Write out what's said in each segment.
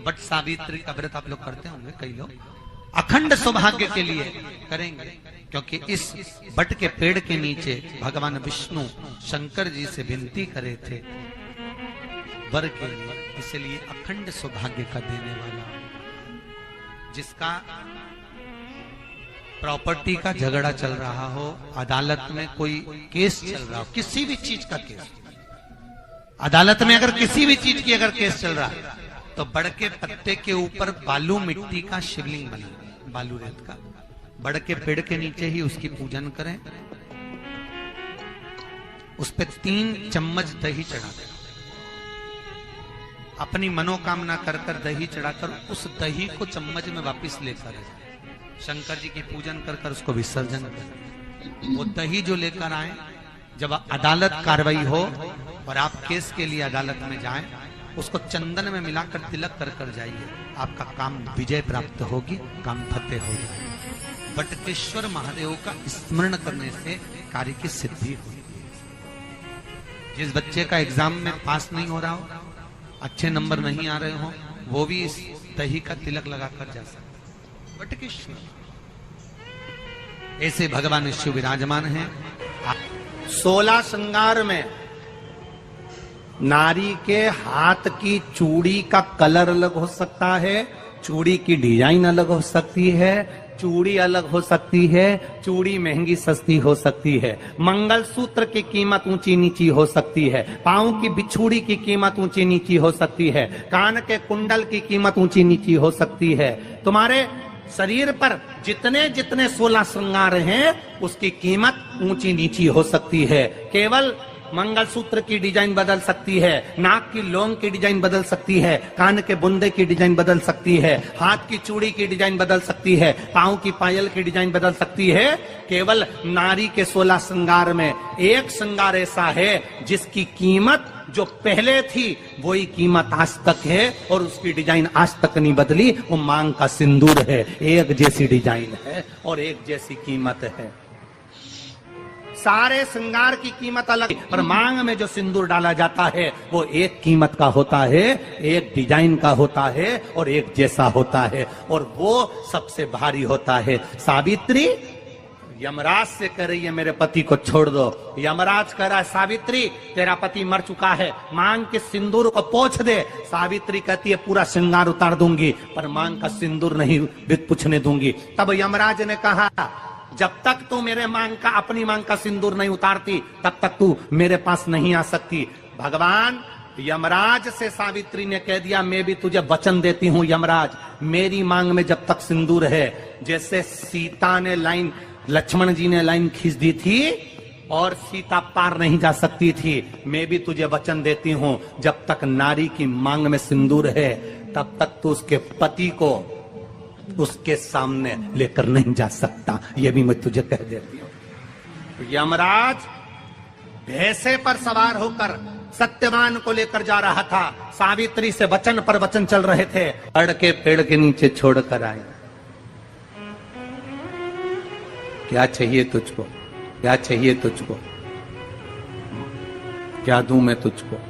But Savitri का व्रत आप लोग करते होंगे, कई लोग अखंड सौभाग्य के लिए करेंगे, क्योंकि इस बट के पेड़ के नीचे भगवान विष्णु शंकर जी से विनती करे थे वर के लिए, इसलिए अखंड सौभाग्य का देने वाला, जिसका प्रॉपर्टी का झगड़ा चल रहा हो, अदालत में कोई केस चल रहा हो, किसी भी चीज का केस, अदालत में अगर किसी भी चीज की अगर केस चल रहा है, तो बड़ के पत्ते के ऊपर बालू मिट्टी का शिवलिंग बना, बालू रेत का, बड़ के पेड़ के नीचे ही उसकी पूजन करें, उस पे 3 चम्मच दही चढ़ा दें, अपनी मनोकामना कर कर दही चढ़ाकर उस दही को चम्मच में वापस लेकर शंकर जी की पूजन कर कर उसको विसर्जन करें। वो दही जो लेकर आए, जब अदालत कार्रवाई हो और आप केस के लिए अदालत में जाएं, उसको चंदन में मिलाकर तिलक कर कर जाइए, आपका काम विजय प्राप्त होगी, काम फतेह हो जाएगा। बटकेश्वर महादेव का स्मरण करने से कार्य की सिद्धि होगी। जिस बच्चे का एग्जाम में पास नहीं हो रहा हो, अच्छे नंबर नहीं आ रहे हो, वो भी इस दही का तिलक लगाकर जा सकता। बटकेश्वर ऐसे भगवान शिव विराजमान हैं। 16 श्रृंगार में नारी के हाथ की चूड़ी का कलर अलग हो सकता है, चूड़ी की डिजाइन अलग हो सकती है, चूड़ी अलग हो सकती है, चूड़ी महंगी सस्ती हो सकती है, मंगलसूत्र की कीमत ऊंची नीची हो सकती है, पांव की बिछुड़ी की कीमत ऊंची नीची हो सकती है, कान के कुंडल की कीमत ऊंची नीची हो सकती है। तुम्हारे शरीर पर जितने जितने 16 श्रृंगार हैं, उसकी कीमत ऊंची नीची हो सकती है। केवल मंगलसूत्र की डिजाइन बदल सकती है, नाक की लौंग की डिजाइन बदल सकती है, कान के बुंदे की डिजाइन बदल सकती है, हाथ की चूड़ी की डिजाइन बदल सकती है, पांव की पायल की डिजाइन बदल सकती है। केवल नारी के 16 श्रृंगार में एक श्रृंगार ऐसा है जिसकी कीमत जो पहले थी वही कीमत आज तक है, और उसकी डिजाइन आज तक नहीं बदली। वो मांग का सिंदूर है, एक जैसी डिजाइन है और एक जैसी कीमत है। सारे श्रृंगार की कीमत अलग, पर मांग में जो सिंदूर डाला जाता है वो एक कीमत का होता है, एक डिजाइन का होता है और एक जैसा होता है, और वो सबसे भारी होता है। सावित्री यमराज से कह रही है मेरे पति को छोड़ दो। यमराज कह रहा है सावित्री तेरा पति मर चुका है, मांग के सिंदूर को पोंछ दे। सावित्री कहती है पूरा श्रृंगार उतार दूंगी, पर मांग का सिंदूर नहीं पूछने दूंगी। तब यमराज ने कहा जब तक तू मेरे मांग का अपनी मांग का सिंदूर नहीं उतारती तब तक तू मेरे पास नहीं आ सकती। भगवान यमराज से सावित्री ने कह दिया मैं भी तुझे वचन देती हूं यमराज, मेरी मांग में जब तक सिंदूर है, जैसे सीता ने लाइन, लक्ष्मण जी ने लाइन खींच दी थी और सीता पार नहीं जा सकती थी, मैं भी तुझे वचन देती हूं जब तक नारी की मांग में सिंदूर है तब तक तू उसके पति को उसके सामने लेकर नहीं जा सकता। ये भी मैं तुझे कह देती हूं। यमराज भैंसे पर सवार होकर सत्यवान को लेकर जा रहा था, सावित्री से वचन पर वचन चल रहे थे, अड़ के पेड़ के नीचे छोड़कर आए। क्या चाहिए तुझको, क्या चाहिए तुझको, क्या दूं मैं तुझको,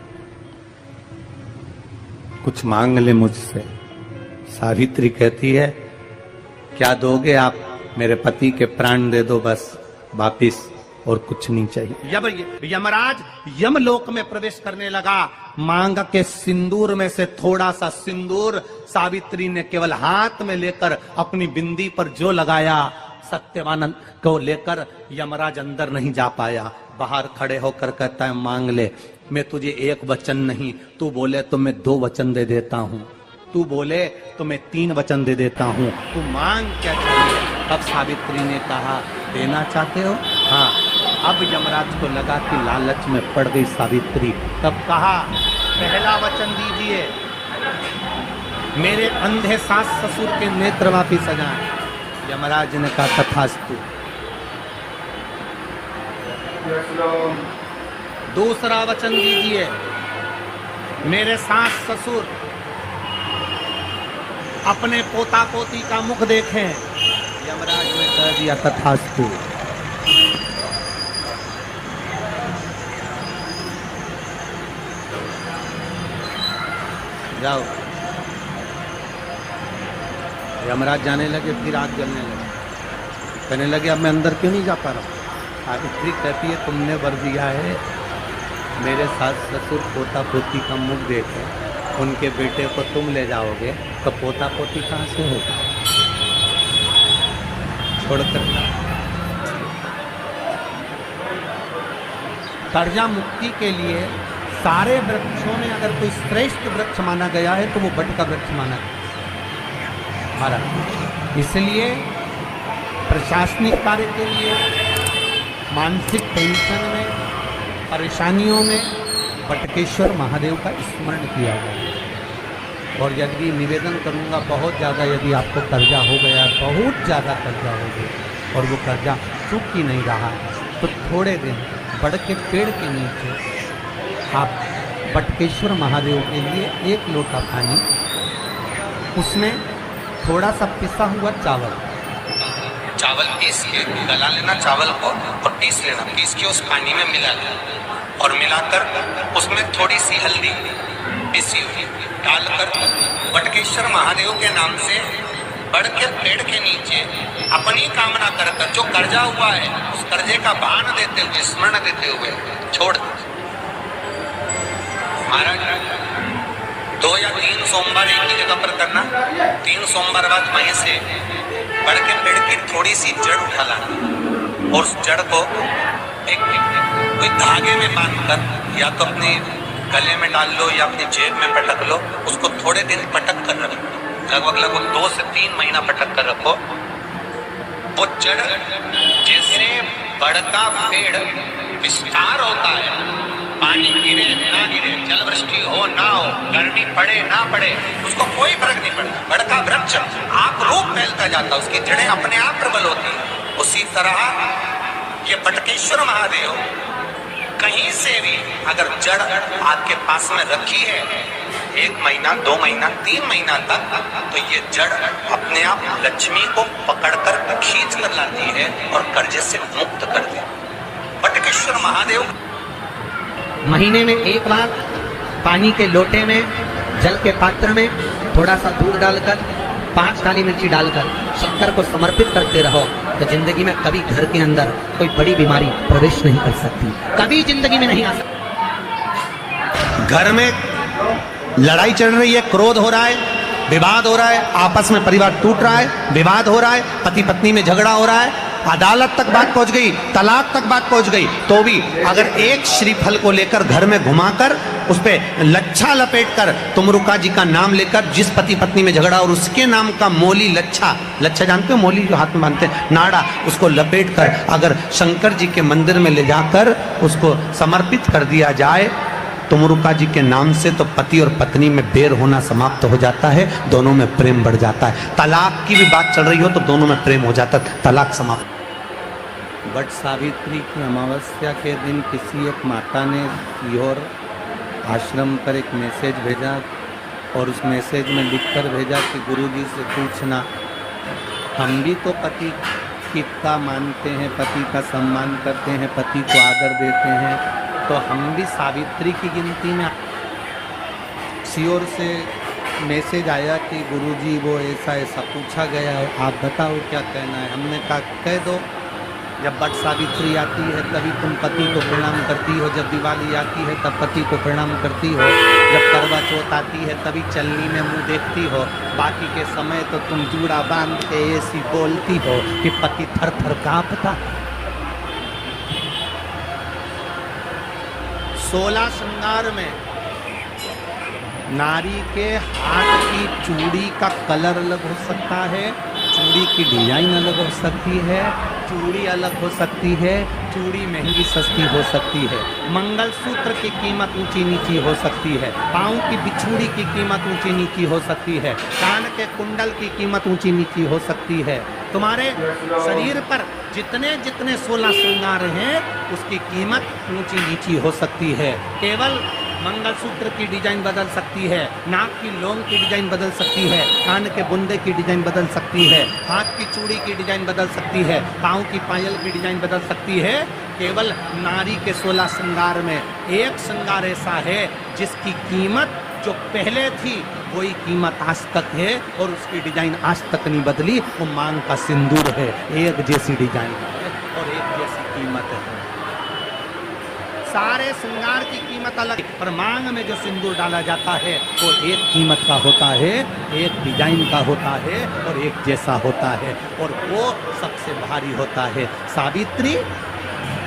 कुछ मांग ले मुझसे। सावित्री कहती है क्या दोगे आप, मेरे पति के प्राण दे दो बस वापिस, और कुछ नहीं चाहिए। यमराज यमलोक में प्रवेश करने लगा। मांग के सिंदूर में से थोड़ा सा सिंदूर सावित्री ने केवल हाथ में लेकर अपनी बिंदी पर जो लगाया, सत्यवान को लेकर यमराज अंदर नहीं जा पाया। बाहर खड़े होकर कहता है मांग ले, मैं तुझे एक वचन नहीं, तू बोले तो मैं 2 वचन दे देता हूँ, तू बोले तो मैं 3 वचन दे देता हूँ, तू मांग क्या चाहिए। तब सावित्री ने कहा देना चाहते हो? हाँ। अब यमराज को लगा कि लालच में पड़ गई सावित्री। तब कहा पहला वचन दीजिए, मेरे अंधे सास ससुर के नेत्र वापिस आ जाएं। यमराज ने कहा तथास्तु। दूसरा वचन दीजिए, मेरे सास ससुर अपने पोता पोती का मुख देखें। यमराज ने कह दिया तथास्तु। जाओ। यमराज जाने लगे, फिर आग जलने लगे। कहने लगे अब मैं अंदर क्यों नहीं जा पा रहा। सावित्री कहती है तुमने वर दिया है, मेरे सास ससुर पोता पोती का मुख देखे उनके बेटे को तुम ले जाओगे तो पोता पोती कहाँ से होगा। छोड़कर कर्जा मुक्ति के लिए सारे वृक्षों में अगर कोई श्रेष्ठ वृक्ष माना गया है तो वो बट का वृक्ष माना गया महाराज। इसलिए प्रशासनिक कार्य के लिए, मानसिक टेंशन में, परेशानियों में बटकेश्वर महादेव का स्मरण किया गया। और यदि निवेदन करूंगा बहुत ज़्यादा, यदि आपको कर्जा हो गया, बहुत ज़्यादा कर्जा हो गया और वो कर्जा चूक ही नहीं रहा है, तो थोड़े दिन बड़ के पेड़ के नीचे आप बटकेश्वर महादेव के लिए 1 लोटा पानी, उसमें थोड़ा सा पिसा हुआ चावल पीस के गला लेना चावल को और पीस लेना, पीस के उस पानी में मिला लेना और मिलाकर उसमें थोड़ी सी हल्दी पिसी हुई डालकर बटकेश्वर महादेव के नाम से बड़ के पेड़ के नीचे अपनी कामना कर कर जो कर्जा हुआ है उस कर्जे का भान देते हुए, स्मरण देते हुए छोड़ दो। महाराज 2 या 3 सोमवार एक ही जगह पर करना, 3 सोमवार बाद वहीं से बड़ के पेड़ की थोड़ी सी जड़ उठा लाना और उस जड़ को एक कोई धागे में बांधकर या तो अपने गले में डाल लो या अपनी जेब में पटक लो, उसको थोड़े दिन पटक कर रखो, लगभग 2 से 3 महीना पटक कर रखो। वो जड़ जैसे बड़ का पेड़ विस्तार होता है, पानी गिरे ना गिरे, जल वृष्टि हो ना हो, गर्मी पड़े ना पड़े, उसको कोई फर्क नहीं पड़ता। बड़ का वृक्ष आप रूप फैलता जाता, उसकी जड़ें अपने आप प्रबल होती। उसी तरह ये बटकेश्वर महादेव कहीं से भी अगर जड़ आपके पास में रखी है 1 महीना, 2 महीना, 3 महीना तक, तो ये जड़ अपने आप लक्ष्मी को पकड़कर खींच कर लाती है और कर्जे से मुक्त कर देती। बटकेश्वर महादेव महीने में 1 बार पानी के लोटे में, जल के पात्र में थोड़ा सा दूध डालकर, 5 काली मिर्ची डालकर शंकर को समर्पित करते रहो, तो जिंदगी में कभी घर के अंदर कोई बड़ी बीमारी प्रवेश नहीं कर सकती, कभी जिंदगी में नहीं आ सकती। घर में लड़ाई चल रही है, क्रोध हो रहा है, विवाद हो रहा है, आपस में परिवार टूट रहा है, विवाद हो रहा है, पति पत्नी में झगड़ा हो रहा है, अदालत तक बात पहुंच गई, तलाक तक बात पहुंच गई, तो भी अगर एक श्रीफल को लेकर घर में घुमाकर उस पे लच्छा लपेटकर तुमरुका जी का नाम लेकर, जिस पति पत्नी में झगड़ा और उसके नाम का मोली लच्छा, लच्छा जानते हो मोली जो हाथ में बांधते हैं, नाड़ा, उसको लपेट कर अगर शंकर जी के मंदिर में ले जाकर उसको समर्पित कर दिया जाए तुमरुका जी के नाम से, तो पति और पत्नी में बैर होना समाप्त हो जाता है, दोनों में प्रेम बढ़ जाता है। तलाक की भी बात चल रही हो तो दोनों में प्रेम हो जाता है, तलाक समाप्त। बट सावित्री की अमावस्या के दिन किसी एक माता ने सीहोर आश्रम पर एक मैसेज भेजा और उस मैसेज में लिखकर भेजा कि गुरुजी से पूछना, हम भी तो पति का मानते हैं, पति का सम्मान करते हैं, पति को आदर देते हैं, तो हम भी सावित्री की गिनती में। सीहोर से मैसेज आया कि गुरुजी वो ऐसा ऐसा पूछा गया है, आप बताओ क्या कहना है। हमने कहा कह दो, जब बट सावित्री आती है तभी तुम पति को प्रणाम करती हो, जब दिवाली आती है तब पति को प्रणाम करती हो, जब करवा चौथ आती है तभी चलनी में मुंह देखती हो, बाकी के समय तो तुम जूड़ा बांध के ऐसी बोलती हो कि पति थर थर कांपता। 16 श्रृंगार में नारी के हाथ की चूड़ी का कलर अलग हो सकता है, चूड़ी की डिजाइन अलग हो सकती है, चूड़ी अलग हो सकती है, चूड़ी महंगी सस्ती हो सकती है, मंगलसूत्र की कीमत ऊंची नीची हो सकती है, पाँव की बिछुड़ी की कीमत ऊंची नीची हो सकती है, कान के कुंडल की कीमत ऊंची नीची हो सकती है। तुम्हारे शरीर पर जितने जितने 16 श्रृंगार हैं उसकी कीमत ऊंची नीची हो सकती है। केवल मंगलसूत्र की डिजाइन बदल सकती है, नाक की लौंग की डिजाइन बदल सकती है, कान के बुंदे की डिजाइन बदल सकती है, हाथ की चूड़ी की डिजाइन बदल सकती है, पाँव की पायल की डिजाइन बदल सकती है। केवल नारी के 16 श्रृंगार में एक श्रृंगार ऐसा है जिसकी कीमत जो पहले थी वही कीमत आज तक है और उसकी डिजाइन आज तक नहीं बदली। वो मांग का सिंदूर है, एक जैसी डिजाइन है और एक जैसी कीमत है। सारे श्रृंगार की कीमत अलग, पर मांग में जो सिंदूर डाला जाता है वो एक कीमत का होता है, एक डिजाइन का होता है और एक जैसा होता है और वो सबसे भारी होता है। सावित्री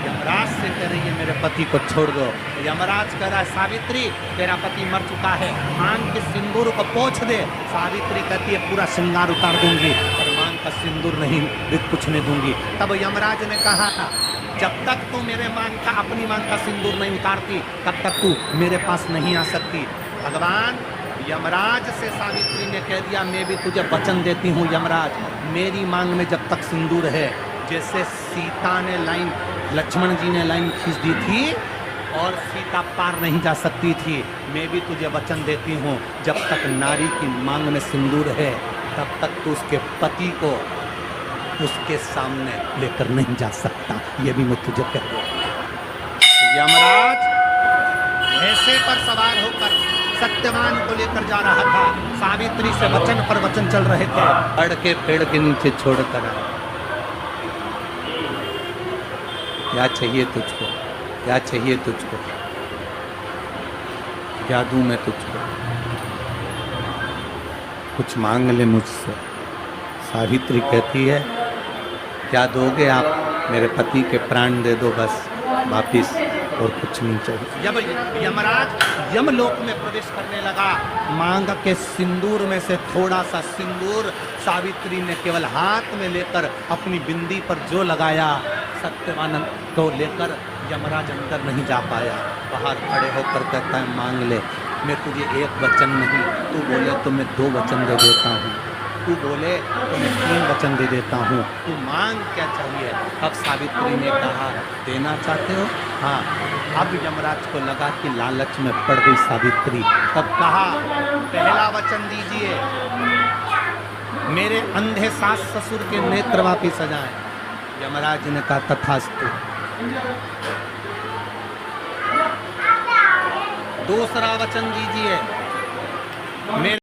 यमराज से कह रही है मेरे पति को छोड़ दो। यमराज कह रहा है सावित्री तेरा पति मर चुका है, मांग के सिंदूर को पोंछ दे। सावित्री कहती है पूरा श्रृंगार उतार दूंगी पर मांग का सिंदूर नहीं, कुछ नहीं दूंगी। तब यमराज ने कहा था जब तक तू मेरे मांग का अपनी मांग का सिंदूर नहीं उतारती तब तक तू मेरे पास नहीं आ सकती। भगवान यमराज से सावित्री ने कह दिया मैं भी तुझे वचन देती हूँ यमराज, मेरी मांग में जब तक सिंदूर है, जैसे सीता ने लाइन, लक्ष्मण जी ने लाइन खींच दी थी और सीता पार नहीं जा सकती थी, मैं भी तुझे वचन देती हूँ जब तक नारी की मांग में सिंदूर है तब तक तू उसके पति को उसके सामने लेकर नहीं जा सकता। ये भी मैं तुझे कह दूँ। यमराज भैंसे पर सवार होकर सत्यवान को लेकर जा रहा था, सावित्री से वचन पर वचन चल रहे थे। अड़ के पेड़ के नीचे छोड़कर आए। क्या चाहिए तुझको, क्या चाहिए तुझको, क्या दूं मैं तुझको, कुछ मांग ले मुझसे। सावित्री कहती है क्या दोगे आप, मेरे पति के प्राण दे दो बस वापिस, और कुछ नहीं चाहिए। जब यमराज यमलोक में प्रवेश करने लगा, मांग के सिंदूर में से थोड़ा सा सिंदूर सावित्री ने केवल हाथ में लेकर अपनी बिंदी पर जो लगाया, सत्यवानंद को लेकर यमराज अंदर नहीं जा पाया। बाहर खड़े होकर कहता है मांग ले, मैं तुझे एक वचन नहीं, तू बोले तो मैं 2 वचन दे देता हूँ, तू बोले तो मैं 3 वचन दे देता हूँ, तू मांग क्या चाहिए। अब सावित्री ने कहा देना चाहते हो, हाँ। अब यमराज को लगा कि लालच में पड़ गई सावित्री, तब कहा पहला वचन दीजिए, मेरे अंधे सास ससुर के नेत्र वापिस आ जाएं। यमराज ने कहा तथास्तु। दूसरा वचन दीजिए, मेरे